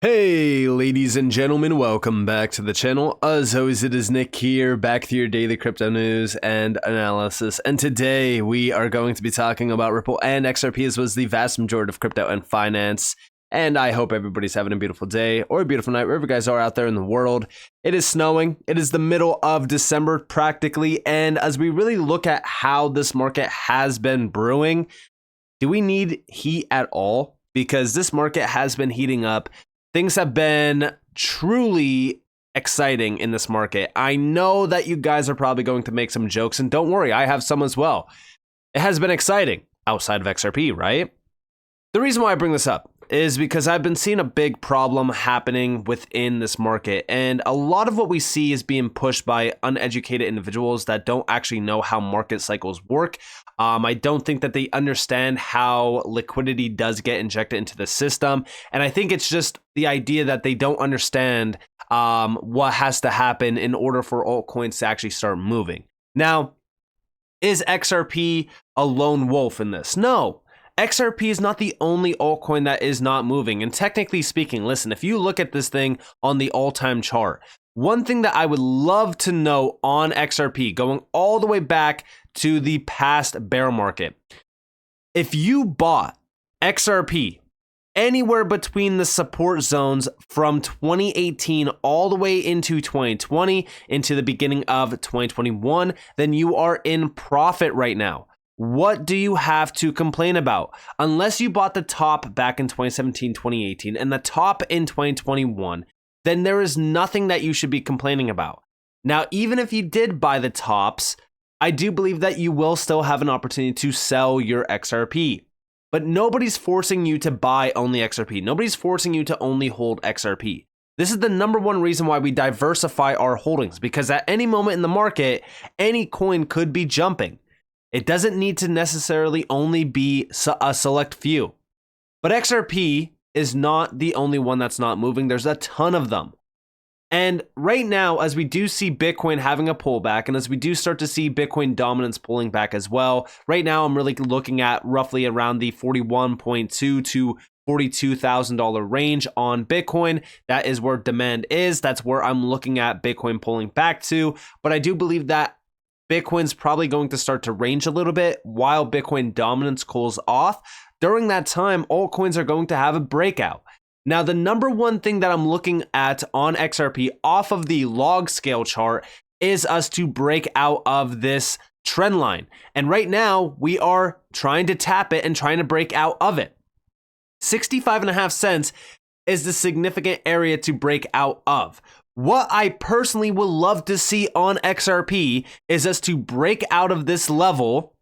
Hey ladies and gentlemen, welcome back to the channel. As always, it is Nick here, back to your daily crypto news and analysis. And today we are going to be talking about Ripple and XRP, as was the vast majority of crypto and finance. And I hope everybody's having a beautiful day or a beautiful night, wherever you guys are out there in the world. It is snowing. It is the middle of December practically. And as we really look at how this market has been brewing, do we need heat at all? Because this market has been heating up. Things have been truly exciting in this market. I know that you guys are probably going to make some jokes, and don't worry, I have some as well. It has been exciting outside of XRP, right? The reason why I bring this up is because I've been seeing a big problem happening within this market, and a lot of what we see is being pushed by uneducated individuals that don't actually know how market cycles work. I don't think that they understand how liquidity does get injected into the system, and I think it's just the idea that they don't understand what has to happen in order for altcoins to actually start moving. Now, is XRP a lone wolf in this? No. XRP is not the only altcoin that is not moving. And technically speaking, listen, if you look at this thing on the all-time chart, one thing that I would love to know on XRP, going all the way back to the past bear market, if you bought XRP anywhere between the support zones from 2018 all the way into 2020, into the beginning of 2021, then you are in profit right now. What do you have to complain about? Unless you bought the top back in 2017, 2018, and the top in 2021, then there is nothing that you should be complaining about. Now, even if you did buy the tops, I do believe that you will still have an opportunity to sell your XRP. But nobody's forcing you to buy only XRP. Nobody's forcing you to only hold XRP. This is the number one reason why we diversify our holdings, because at any moment in the market, any coin could be jumping. It doesn't need to necessarily only be a select few. But XRP is not the only one that's not moving. There's a ton of them. And right now, as we do see Bitcoin having a pullback, and as we do start to see Bitcoin dominance pulling back as well, right now I'm really looking at roughly around the $41.2 to $42,000 range on Bitcoin. That is where demand is. That's where I'm looking at Bitcoin pulling back to. But I do believe that Bitcoin's probably going to start to range a little bit while Bitcoin dominance cools off. During that time, altcoins are going to have a breakout. Now, the number one thing that I'm looking at on XRP off of the log scale chart is us to break out of this trend line. And right now, we are trying to tap it and trying to break out of it. 65.5 cents is the significant area to break out of. What I personally would love to see on XRP is us to break out of this level,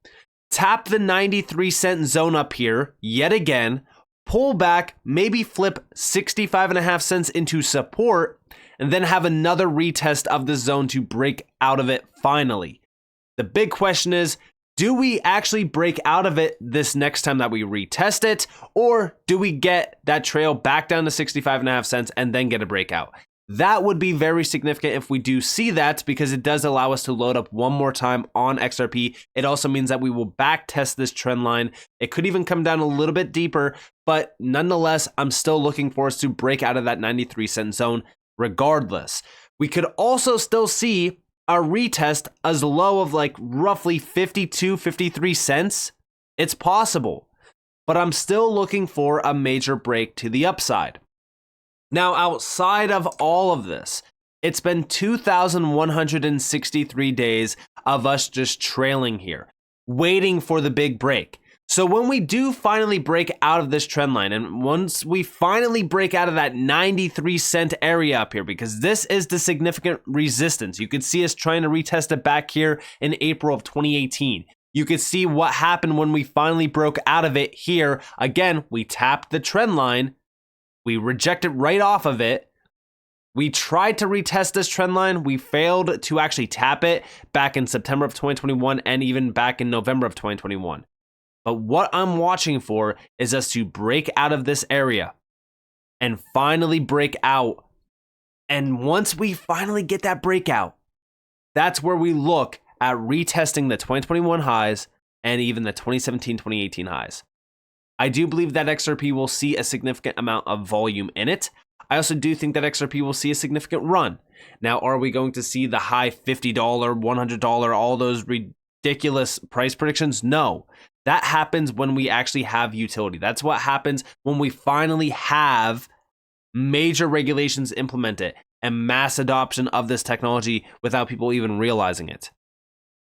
tap the 93-cent zone up here yet again, pull back, maybe flip 65.5 cents into support, and then have another retest of the zone to break out of it finally. The big question is, do we actually break out of it this next time that we retest it, or do we get that trail back down to 65.5 cents and then get a breakout? That would be very significant if we do see that, because it does allow us to load up one more time on XRP. It also means that we will back test this trend line. It could even come down a little bit deeper, but nonetheless, I'm still looking for us to break out of that 93-cent zone regardless. We could also still see a retest as low of like roughly 52, 53 cents. It's possible, but I'm still looking for a major break to the upside. Now, outside of all of this, it's been 2,163 days of us just trailing here, waiting for the big break. So when we do finally break out of this trend line, and once we finally break out of that 93-cent area up here, because this is the significant resistance, you could see us trying to retest it back here in April of 2018. You could see what happened when we finally broke out of it here. Again, we tapped the trend line. We rejected right off of it. We tried to retest this trend line. We failed to actually tap it back in September of 2021 and even back in November of 2021. But what I'm watching for is us to break out of this area and finally break out. And once we finally get that breakout, that's where we look at retesting the 2021 highs and even the 2017-2018 highs. I do believe that XRP will see a significant amount of volume in it. I also do think that XRP will see a significant run. Now, are we going to see the high $50, $100, all those ridiculous price predictions? No. That happens when we actually have utility. That's what happens when we finally have major regulations implemented and mass adoption of this technology without people even realizing it.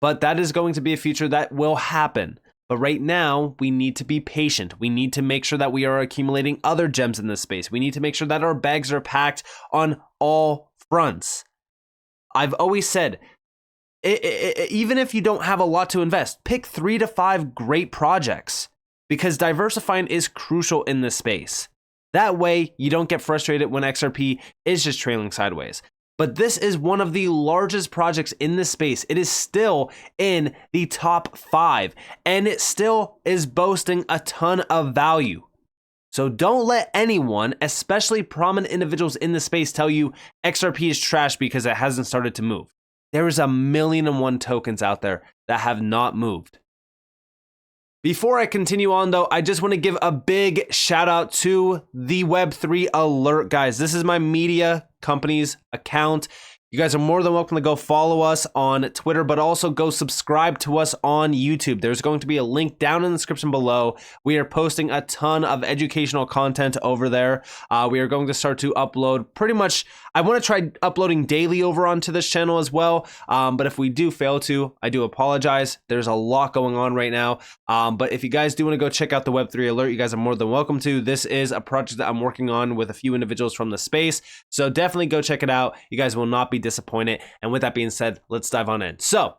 But that is going to be a future that will happen. But right now, we need to be patient. We need to make sure that we are accumulating other gems in this space. We need to make sure that our bags are packed on all fronts. I've always said, even if you don't have a lot to invest, pick 3 to 5 great projects, because diversifying is crucial in this space. That way, you don't get frustrated when XRP is just trailing sideways. But this is one of the largest projects in this space. It is still in the top 5, and it still is boasting a ton of value. So don't let anyone, especially prominent individuals in the space, tell you XRP is trash because it hasn't started to move. There is 1,000,001 tokens out there that have not moved. Before I continue on though, I just want to give a big shout out to the Web3 Alert, guys. This is my media company's account. You guys are more than welcome to go follow us on Twitter, but also go subscribe to us on YouTube. There's going to be a link down in the description below. We are posting a ton of educational content over there. We are going to start to upload pretty much, I want to try uploading daily over onto this channel as well. But if we do fail to, I do apologize. There's a lot going on right now. But if you guys do want to go check out the Web3 Alert, you guys are more than welcome to. This is a project that I'm working on with a few individuals from the space. So definitely go check it out. You guys will not be disappointed. And with that being said, let's dive on in. So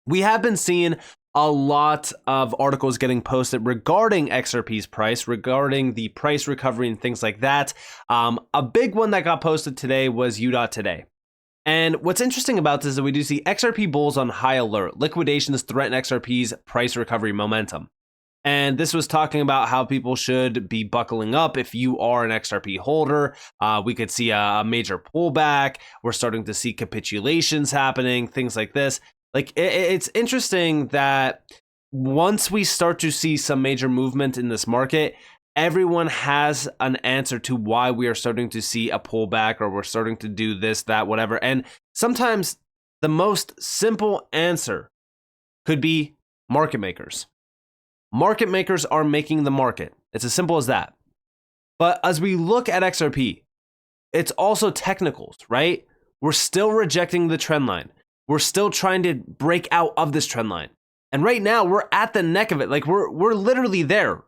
we have been seeing a lot of articles getting posted regarding XRP's price, regarding the price recovery and things like that. A big one that got posted today was U.Today. And what's interesting about this is that we do see XRP bulls on high alert. Liquidations threaten XRP's price recovery momentum. And this was talking about how people should be buckling up if you are an XRP holder. We could see a major pullback. We're starting to see capitulations happening, things like this. Like, it's interesting that once we start to see some major movement in this market, everyone has an answer to why we are starting to see a pullback, or we're starting to do this, that, whatever. And sometimes the most simple answer could be market makers. Market makers are making the market. It's as simple as that. But as we look at XRP, it's also technicals, right? We're still rejecting the trend line. We're still trying to break out of this trend line. And right now we're at the neck of it. Like we're literally there.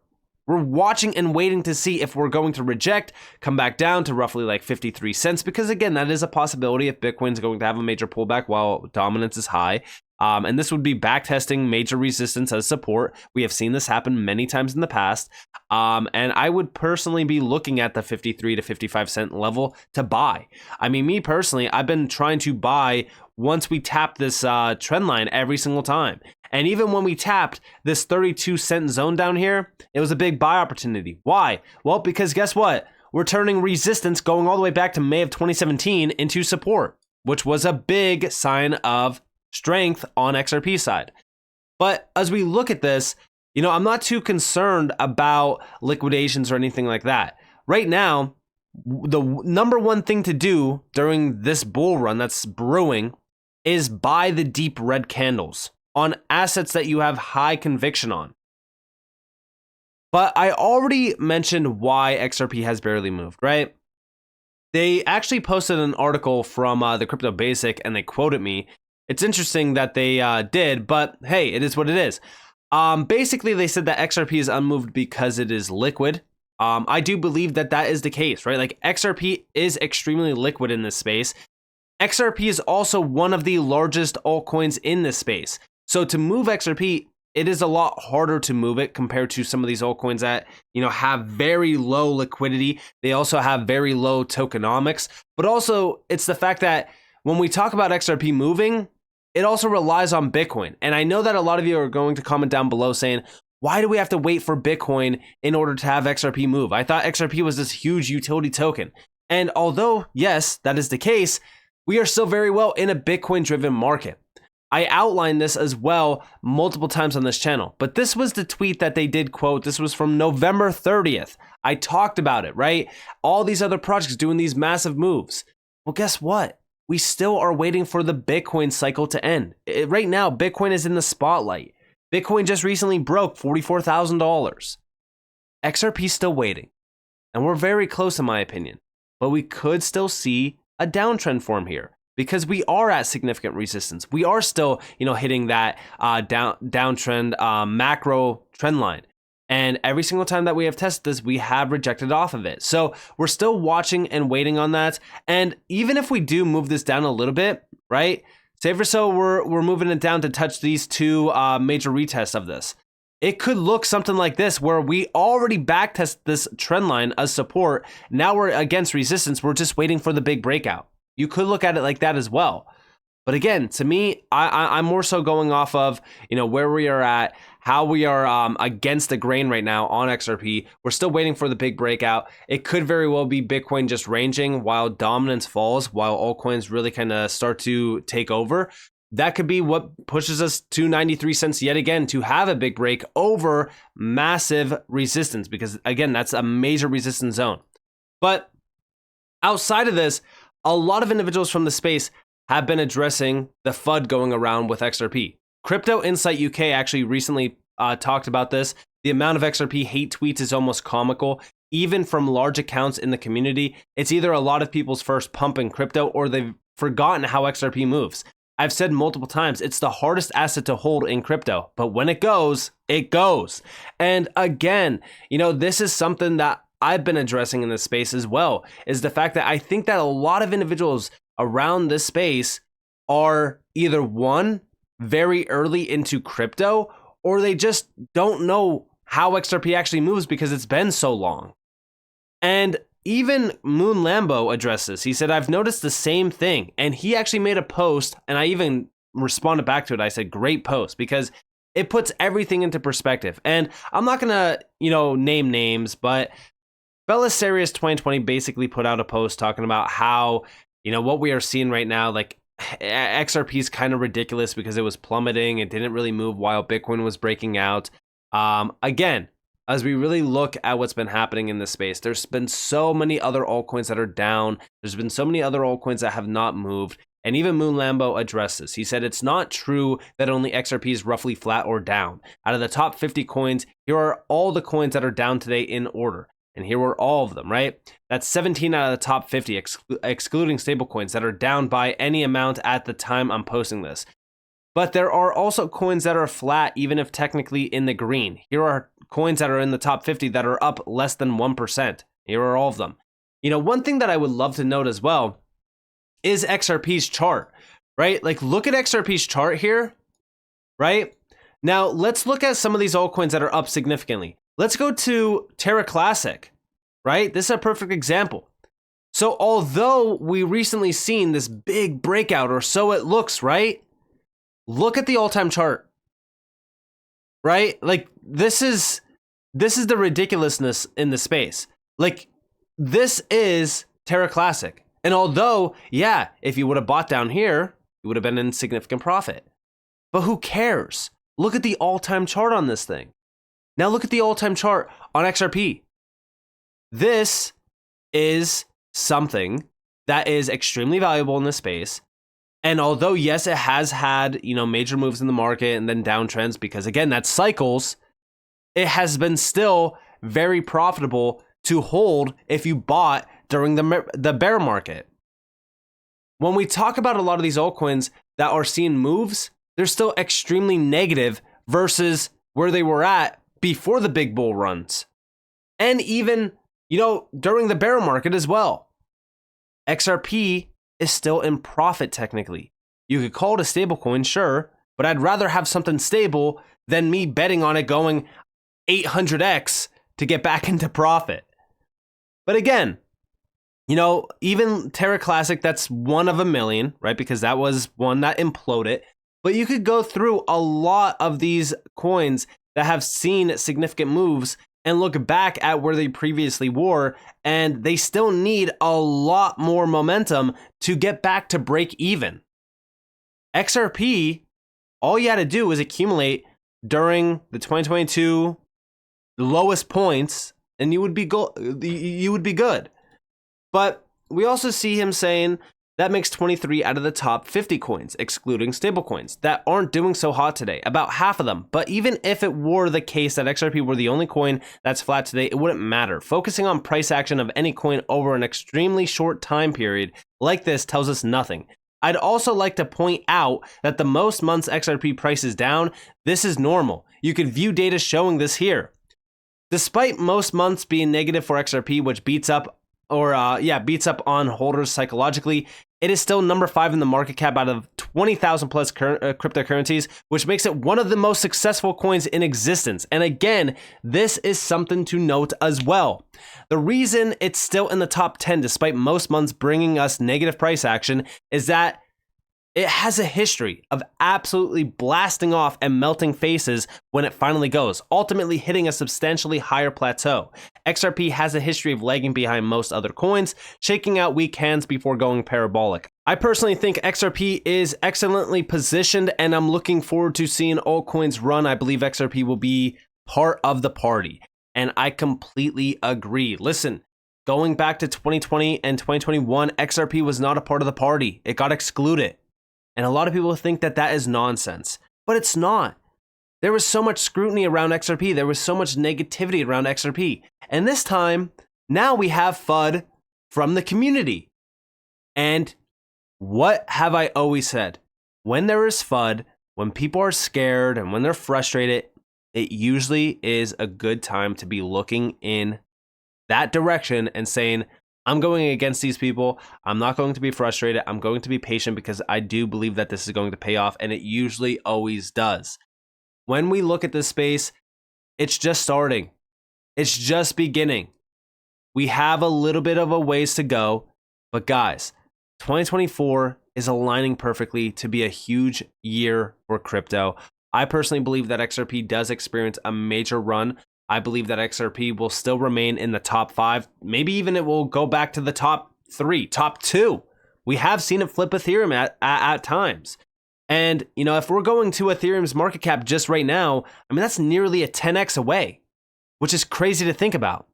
We're watching and waiting to see if we're going to reject, come back down to roughly like 53 cents. Because again, that is a possibility if Bitcoin's going to have a major pullback while dominance is high. And this would be backtesting major resistance as support. We have seen this happen many times in the past. And I would personally be looking at the 53 to 55 cent level to buy. I mean, me personally, I've been trying to buy once we tap this trend line every single time. And even when we tapped this 32 cent zone down here, it was a big buy opportunity. Why? Well, because guess what? We're turning resistance going all the way back to May of 2017 into support, which was a big sign of strength on XRP side. But as we look at this, you know, I'm not too concerned about liquidations or anything like that. Right now, the number one thing to do during this bull run that's brewing is buy the deep red candles on assets that you have high conviction on. But I already mentioned why XRP has barely moved, right? They actually posted an article from the Crypto Basic and they quoted me. It's interesting that they did, but hey, it is what it is. Basically, they said that XRP is unmoved because it is liquid. I do believe that that is the case, right? Like XRP is extremely liquid in this space. XRP is also one of the largest altcoins in this space. So to move XRP, it is a lot harder to move it compared to some of these altcoins that, you know, have very low liquidity. They also have very low tokenomics, but also it's the fact that when we talk about XRP moving, it also relies on Bitcoin. And I know that a lot of you are going to comment down below saying, why do we have to wait for Bitcoin in order to have XRP move? I thought XRP was this huge utility token. And although, yes, that is the case, we are still very well in a Bitcoin driven market. I outlined this as well multiple times on this channel, but this was the tweet that they did quote. This was from November 30th. I talked about it, right? All these other projects doing these massive moves. Well, guess what? We still are waiting for the Bitcoin cycle to end. Right now, Bitcoin is in the spotlight. Bitcoin just recently broke $44,000. XRP still waiting. And we're very close in my opinion, but we could still see a downtrend form here because we are at significant resistance. We are still, hitting that downtrend macro trend line. And every single time that we have tested this, we have rejected off of it. So we're still watching and waiting on that. And even if we do move this down a little bit, right? Say for so we're moving it down to touch these two major retests of this. It could look something like this where we already backtest this trend line as support. Now we're against resistance. We're just waiting for the big breakout. You could look at it like that as well. But again, to me, I'm more so going off of, where we are at, how we are against the grain right now on XRP. We're still waiting for the big breakout. It could very well be Bitcoin just ranging while dominance falls, while altcoins really kind of start to take over. That could be what pushes us to 93 cents yet again to have a big break over massive resistance, because again, that's a major resistance zone. But outside of this, a lot of individuals from the space have been addressing the FUD going around with XRP. Crypto Insight UK actually recently talked about this. The amount of XRP hate tweets is almost comical. Even from large accounts in the community, it's either a lot of people's first pump in crypto or they've forgotten how XRP moves. I've said multiple times, it's the hardest asset to hold in crypto, but when it goes, it goes. And again, this is something that I've been addressing in this space as well, is the fact that I think that a lot of individuals around this space are either one, very early into crypto, or they just don't know how XRP actually moves because it's been so long. And even Moon Lambo addressed this. He said, I've noticed the same thing. And he actually made a post, and I even responded back to it. I said, great post, because it puts everything into perspective. And I'm not going to, name names, but Belisarius 2020 basically put out a post talking about how, what we are seeing right now, like XRP is kind of ridiculous because it was plummeting. It didn't really move while Bitcoin was breaking out. Again, as we really look at what's been happening in this space, there's been so many other altcoins that are down. There's been so many other altcoins that have not moved. And even Moon Lambo addressed this. He said, it's not true that only XRP is roughly flat or down. Out of the top 50 coins, here are all the coins that are down today in order. And here were all of them, right? That's 17 out of the top 50, excluding stablecoins that are down by any amount at the time I'm posting this. But there are also coins that are flat, even if technically in the green. Here are coins that are in the top 50 that are up less than 1%. Here are all of them. One thing that I would love to note as well is XRP's chart, right? Like, look at XRP's chart here, right? Now, let's look at some of these altcoins that are up significantly. Let's go to Terra Classic, right? This is a perfect example. So although we recently seen this big breakout, or so it looks, right? Look at the all-time chart, right? Like, this is the ridiculousness in the space. Like, this is Terra Classic. And although, yeah, if you would have bought down here, you would have been in significant profit. But who cares? Look at the all-time chart on this thing. Now look at the all-time chart on XRP. This is something that is extremely valuable in this space. And although, yes, it has had, major moves in the market and then downtrends, because again, that's cycles, it has been still very profitable to hold if you bought during the bear market. When we talk about a lot of these altcoins that are seeing moves, they're still extremely negative versus where they were at before the big bull runs. And even, during the bear market as well. XRP is still in profit technically. You could call it a stable coin, sure, but I'd rather have something stable than me betting on it going 800x to get back into profit. But again, even Terra Classic, that's one of a million, right? Because that was one that imploded. But you could go through a lot of these coins that have seen significant moves and look back at where they previously were, and they still need a lot more momentum to get back to break even. XRP All you had to do was accumulate during the 2022 lowest points, and you would be good. But we also see him saying that makes 23 out of the top 50 coins, excluding stablecoins, that aren't doing so hot today, about half of them. But even if it were the case that XRP were the only coin that's flat today, it wouldn't matter. Focusing on price action of any coin over an extremely short time period like this tells us nothing. I'd also like to point out that the most months XRP price is down, this is normal. You can view data showing this here. Despite most months being negative for XRP, which beats up on holders psychologically, it is still number 5 in the market cap out of 20,000 plus cryptocurrencies, which makes it one of the most successful coins in existence. And again, this is something to note as well. The reason it's still in the top 10, despite most months bringing us negative price action, is that it has a history of absolutely blasting off and melting faces when it finally goes, ultimately hitting a substantially higher plateau. XRP has a history of lagging behind most other coins, shaking out weak hands before going parabolic. I personally think XRP is excellently positioned, and I'm looking forward to seeing altcoins run. I believe XRP will be part of the party, and I completely agree. Listen, going back to 2020 and 2021, XRP was not a part of the party. It got excluded. And a lot of people think that that is nonsense, but it's not. There was so much scrutiny around XRP. There was so much negativity around XRP. And this time, now we have FUD from the community. And what have I always said? When there is FUD, when people are scared and when they're frustrated, it usually is a good time to be looking in that direction and saying, I'm going against these people. I'm not going to be frustrated. I'm going to be patient because I do believe that this is going to pay off, and it usually always does. When we look at this space, it's just starting. It's just beginning. We have a little bit of a ways to go, but guys, 2024 is aligning perfectly to be a huge year for crypto. I personally believe that XRP does experience a major run. I believe that XRP will still remain in the top 5. Maybe even it will go back to the top 3, top 2. We have seen it flip Ethereum at times. And, you know, if we're going to Ethereum's market cap just right now, I mean, that's nearly a 10x away, which is crazy to think about.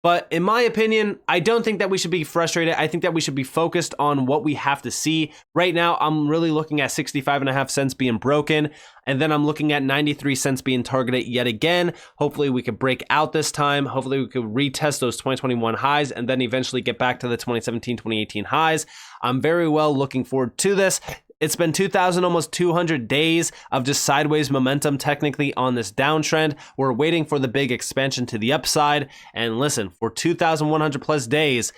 But in my opinion, I don't think that we should be frustrated. I think that we should be focused on what we have to see. Right now, I'm really looking at 65.5 cents being broken. And then I'm looking at 93 cents being targeted yet again. Hopefully we could break out this time. Hopefully we could retest those 2021 highs and then eventually get back to the 2017, 2018 highs. I'm very well looking forward to this. It's been 2,000, almost 200 days of just sideways momentum technically on this downtrend. We're waiting for the big expansion to the upside. And listen, for 2,100 plus days,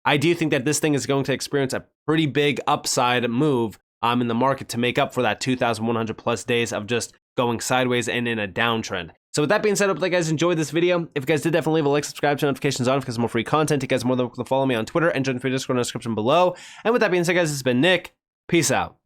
I do think that this thing is going to experience a pretty big upside move in the market to make up for that 2,100 plus days of just going sideways and in a downtrend. So with that being said, I hope you guys enjoyed this video. If you guys did, definitely leave a like, subscribe, turn notifications on because more free content. You guys are more than welcome to follow me on Twitter and join the free Discord in the description below. And with that being said, guys, this has been Nick. Peace out.